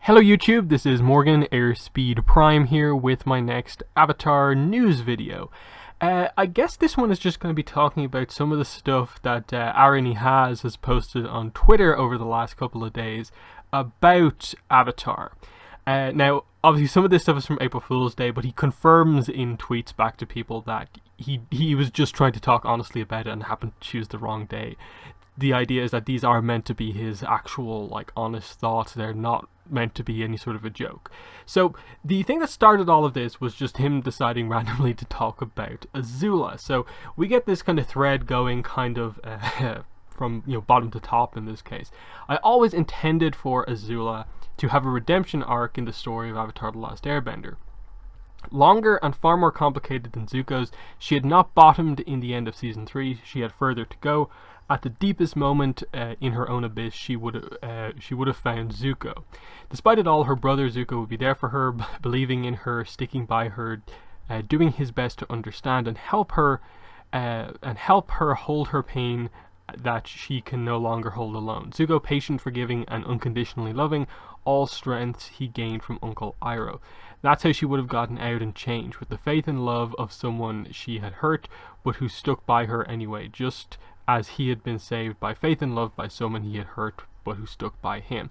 Hello YouTube, this is Morgan Airspeed Prime here with my next Avatar news video. I guess this one is just going to be talking about some of the stuff that Aaron Ehasz has posted on Twitter over the last couple of days about Avatar. Now, obviously some of this stuff is from April Fool's Day, but he confirms in tweets back to people that he was just trying to talk honestly about it and happened to choose the wrong day. The idea is that these are meant to be his actual, honest thoughts. They're not meant to be any sort of a joke. So the thing that started all of this was just him deciding randomly to talk about Azula. So we get this kind of thread going from bottom to top in this case. I always intended for Azula to have a redemption arc in the story of Avatar: The Last Airbender. Longer and far more complicated than Zuko's, she had not bottomed in the end of Season 3, she had further to go. At the deepest moment in her own abyss, she would have found Zuko. Despite it all, her brother Zuko would be there for her, believing in her, sticking by her, doing his best to understand and help her hold her pain that she can no longer hold alone. Zuko, patient, forgiving, and unconditionally loving, all strengths he gained from Uncle Iroh. That's how she would have gotten out and changed, with the faith and love of someone she had hurt, but who stuck by her anyway, just as he had been saved by faith and love by someone he had hurt, but who stuck by him.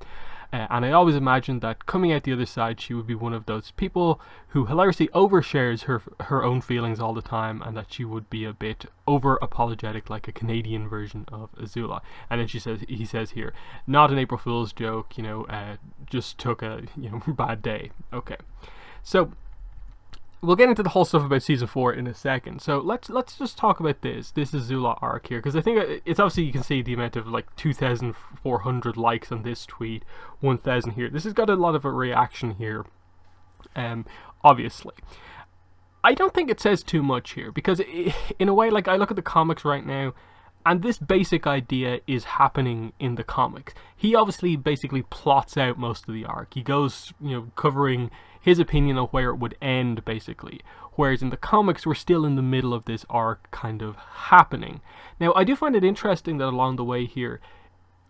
And I always imagined that coming out the other side, she would be one of those people who hilariously overshares her own feelings all the time, and that she would be a bit over-apologetic, like a Canadian version of Azula. And then he says here, not an April Fool's joke, just took a bad day. Okay, so we'll get into the whole stuff about Season 4 in a second. So let's just talk about this Azula arc here, because I think it's obviously, you can see the amount of 2,400 likes on this tweet, 1,000 here. This has got a lot of a reaction here, obviously. I don't think it says too much here, because in a way, I look at the comics right now, and this basic idea is happening in the comics. He obviously basically plots out most of the arc. He goes, covering his opinion of where it would end, basically. Whereas in the comics, we're still in the middle of this arc kind of happening. Now, I do find it interesting that along the way here,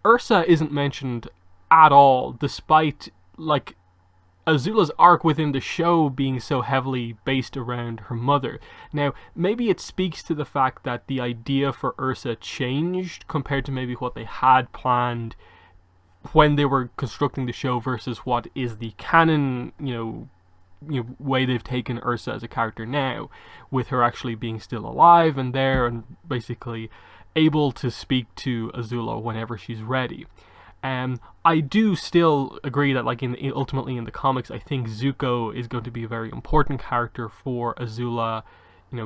Ursa isn't mentioned at all, despite, Azula's arc within the show being so heavily based around her mother. Now, maybe it speaks to the fact that the idea for Ursa changed compared to maybe what they had planned when they were constructing the show versus what is the canon, way they've taken Ursa as a character now, with her actually being still alive and there and basically able to speak to Azula whenever she's ready. I do still agree that ultimately in the comics, I think Zuko is going to be a very important character for Azula,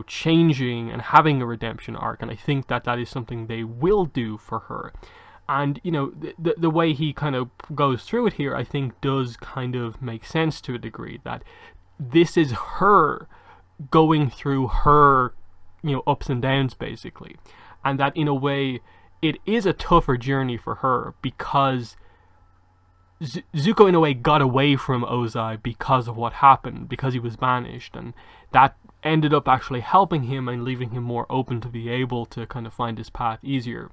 changing and having a redemption arc, and I think that is something they will do for her. And, the way he kind of goes through it here, I think does kind of make sense to a degree, that this is her going through her, ups and downs, basically. And that, in a way, it is a tougher journey for her, because Zuko, in a way, got away from Ozai because of what happened, because he was banished, and that ended up actually helping him and leaving him more open to be able to kind of find his path easier.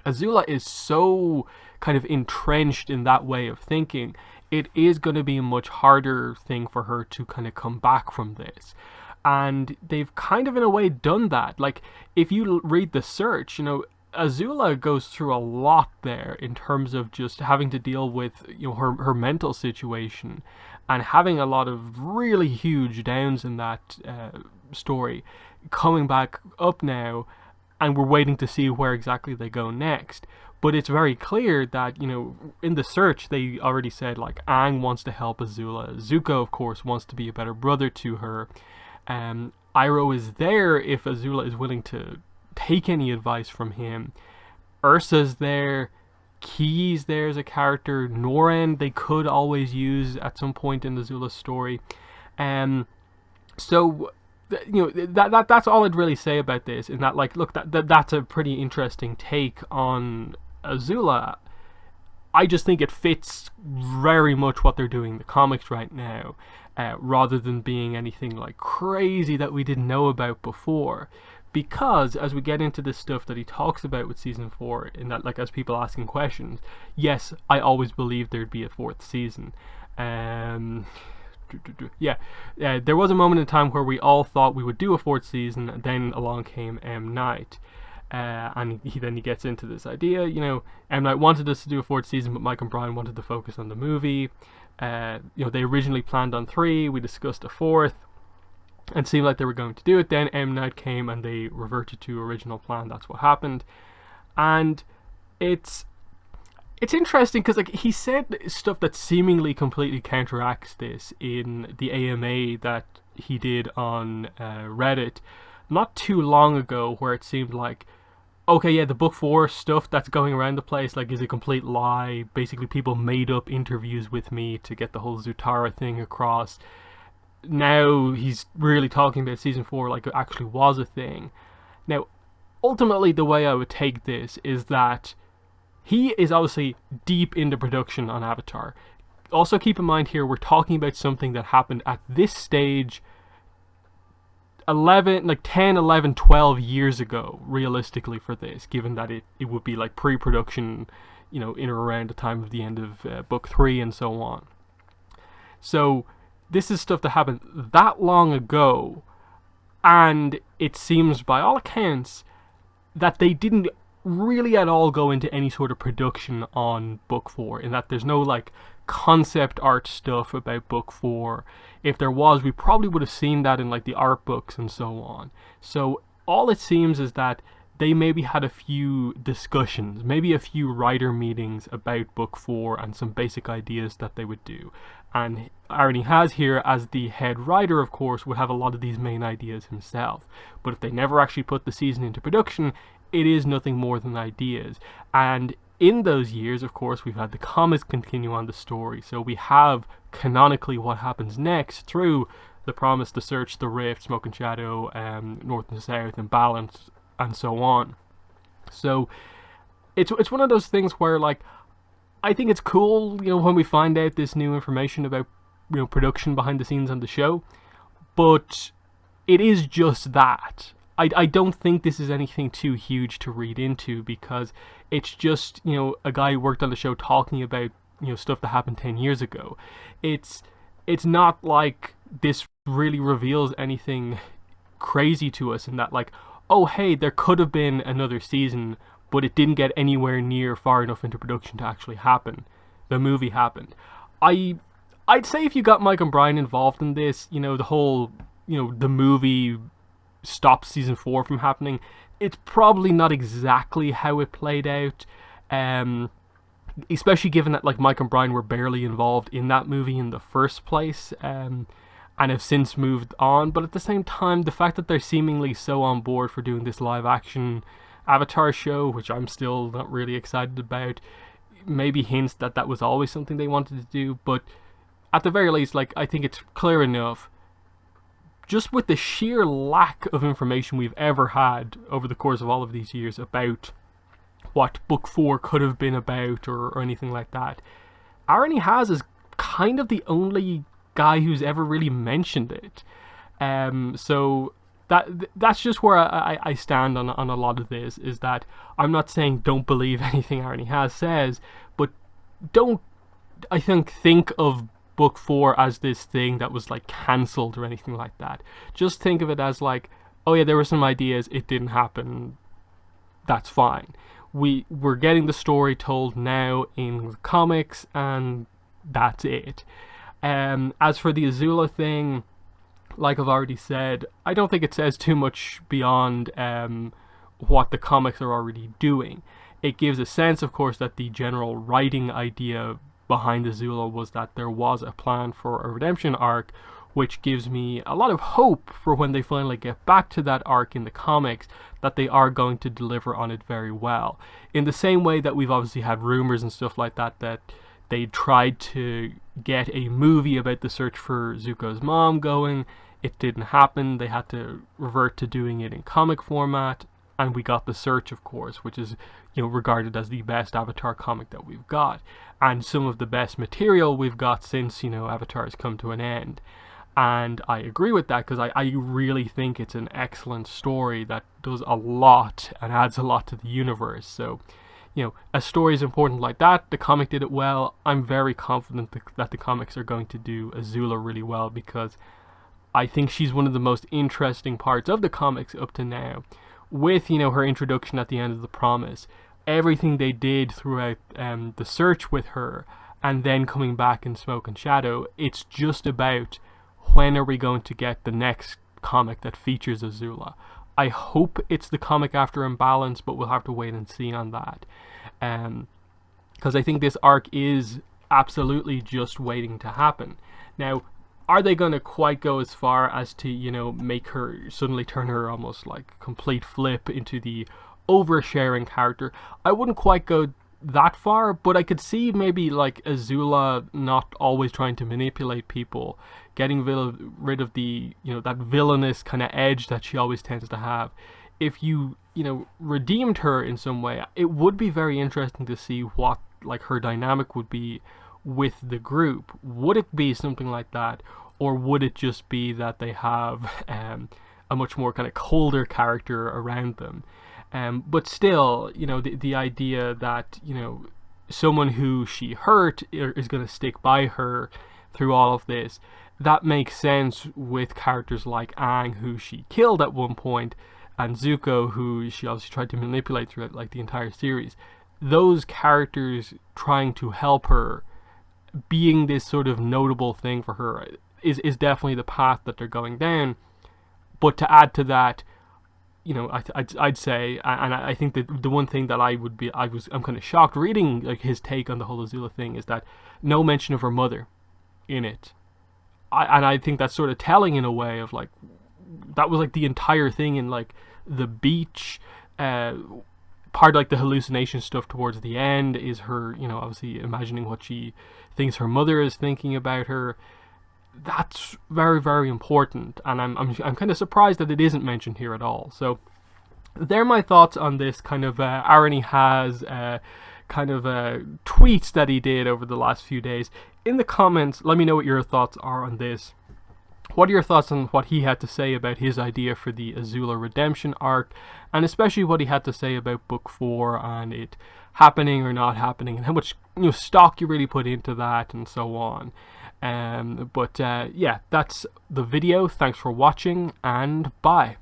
Azula is so kind of entrenched in that way of thinking, it is going to be a much harder thing for her to kind of come back from this. And they've kind of, in a way, done that. If you read The Search, Azula goes through a lot there in terms of just having to deal with her mental situation and having a lot of really huge downs in that story, coming back up now, and we're waiting to see where exactly they go next. But it's very clear that, in The Search, they already said, Aang wants to help Azula. Zuko, of course, wants to be a better brother to her. Iroh is there if Azula is willing to take any advice from him. Ursa's there. Ki's there as a character. Noran they could always use at some point in Azula's story. So that's all I'd really say about this. In that, look, that's a pretty interesting take on Azula. I just think it fits very much what they're doing in the comics right now, rather than being anything crazy that we didn't know about before. because as we get into this stuff that he talks about with season 4, in that, like, as people asking questions, yes, I always believed there'd be a 4th season. There was a moment in time where we all thought we would do a 4th season, and then along came M. Night. And he gets into this idea, M. Night wanted us to do a 4th season, but Mike and Brian wanted to focus on the movie. They originally planned on 3, we discussed a 4th, and seemed like they were going to do it. Then M. Night came and they reverted to original plan. That's what happened. And it's interesting because, like, he said stuff that seemingly completely counteracts this in the AMA that he did on Reddit not too long ago, where it seemed like, okay, yeah, the book 4 stuff that's going around the place, like, is a complete lie. Basically, people made up interviews with me to get the whole Zutara thing across. Now he's really talking about season 4 like it actually was a thing. Now, ultimately, the way I would take this is that he is obviously deep into production on Avatar. Also, keep in mind here, we're talking about something that happened at this stage 10, 11, 12 years ago, realistically, for this, given that it would be like pre-production, in or around the time of the end of book 3 and so on. So this is stuff that happened that long ago, and it seems by all accounts that they didn't really at all go into any sort of production on book 4, in that there's no like concept art stuff about book 4. If there was, we probably would have seen that in like the art books and so on. So all it seems is that they maybe had a few discussions, maybe a few writer meetings about book 4 and some basic ideas that they would do. And Aaron Ehasz here, as the head writer, of course, would have a lot of these main ideas himself. But if they never actually put the season into production, it is nothing more than ideas. And in those years, of course, we've had the comics continue on the story. So we have canonically what happens next through The Promise, The Search, The Rift, Smoke and Shadow, North and South, Imbalance, and so on. So it's one of those things where, like, I think it's cool, when we find out this new information about, production behind the scenes on the show. But it is just that. I don't think this is anything too huge to read into, because it's just, a guy who worked on the show talking about, stuff that happened 10 years ago. It's not like this really reveals anything crazy to us in that, like, oh, hey, there could have been another season, but it didn't get anywhere near far enough into production to actually happen. The movie happened. I'd say if you got Mike and Brian involved in this, the whole, the movie stopped season 4 from happening, it's probably not exactly how it played out, especially given that, like, Mike and Brian were barely involved in that movie in the first place, and have since moved on. But at the same time, the fact that they're seemingly so on board for doing this live action Avatar show, which I'm still not really excited about, maybe hints that that was always something they wanted to do. But at the very least, like, I think it's clear enough, just with the sheer lack of information we've ever had over the course of all of these years about what book 4 could have been about, or anything like that. Aaron Ehasz is kind of the only guy who's ever really mentioned it. So that's just where I stand on a lot of this, is that I'm not saying don't believe anything Aaron Ehasz says, but don't, I think of book 4 as this thing that was like cancelled or anything like that. Just think of it as like, oh yeah, there were some ideas, it didn't happen, that's fine. We're getting the story told now in the comics, and that's it. As for the Azula thing, like I've already said, I don't think it says too much beyond what the comics are already doing. It gives a sense, of course, that the general writing idea behind Azula was that there was a plan for a redemption arc, which gives me a lot of hope for when they finally get back to that arc in the comics, that they are going to deliver on it very well. In the same way that we've obviously had rumors and stuff like that they tried to get a movie about the search for Zuko's mom going. It didn't happen. They had to revert to doing it in comic format, and we got The Search, of course, which is, regarded as the best Avatar comic that we've got, and some of the best material we've got since, Avatar has come to an end. And I agree with that, because I really think it's an excellent story that does a lot and adds a lot to the universe. So, you know, a story is important like that. The comic did it well. I'm very confident that the comics are going to do Azula really well, because I think she's one of the most interesting parts of the comics up to now. With, you know, her introduction at the end of The Promise, everything they did throughout the search with her, and then coming back in Smoke and Shadow, it's just about when are we going to get the next comic that features Azula. I hope it's the comic after Imbalance, but we'll have to wait and see on that. Because I think this arc is absolutely just waiting to happen. Now, are they going to quite go as far as to, you know, make her, suddenly turn her almost like complete flip into the oversharing character? I wouldn't quite go that far, but I could see maybe like Azula not always trying to manipulate people, getting rid of the, you know, that villainous kind of edge that she always tends to have. If you know, redeemed her in some way, it would be very interesting to see what like her dynamic would be with the group. Would it be something like that, or would it just be that they have a much more kind of colder character around them? But still, you know, the idea that, you know, someone who she hurt is going to stick by her through all of this, that makes sense with characters like Aang, who she killed at one point, and Zuko, who she obviously tried to manipulate throughout like the entire series. Those characters trying to help her, being this sort of notable thing for her, is definitely the path that they're going down. But to add to that, you know, I'd say, and I think that the one thing that I'm kind of shocked reading like his take on the whole Azula thing, is that no mention of her mother in it. And I think that's sort of telling in a way of like, that was like the entire thing in like the beach, part like the hallucination stuff towards the end is her, you know, obviously imagining what she thinks her mother is thinking about her. That's very, very important, and I'm kind of surprised that it isn't mentioned here at all. So they're my thoughts on this kind of Aaron Ehasz kind of tweets that he did over the last few days. In the comments, let me know what your thoughts are on this. What are your thoughts on what he had to say about his idea for the Azula redemption arc, and especially what he had to say about book 4 and it happening or not happening, and how much, you know, stock you really put into that, and so on. Yeah, that's the video. Thanks for watching, and bye.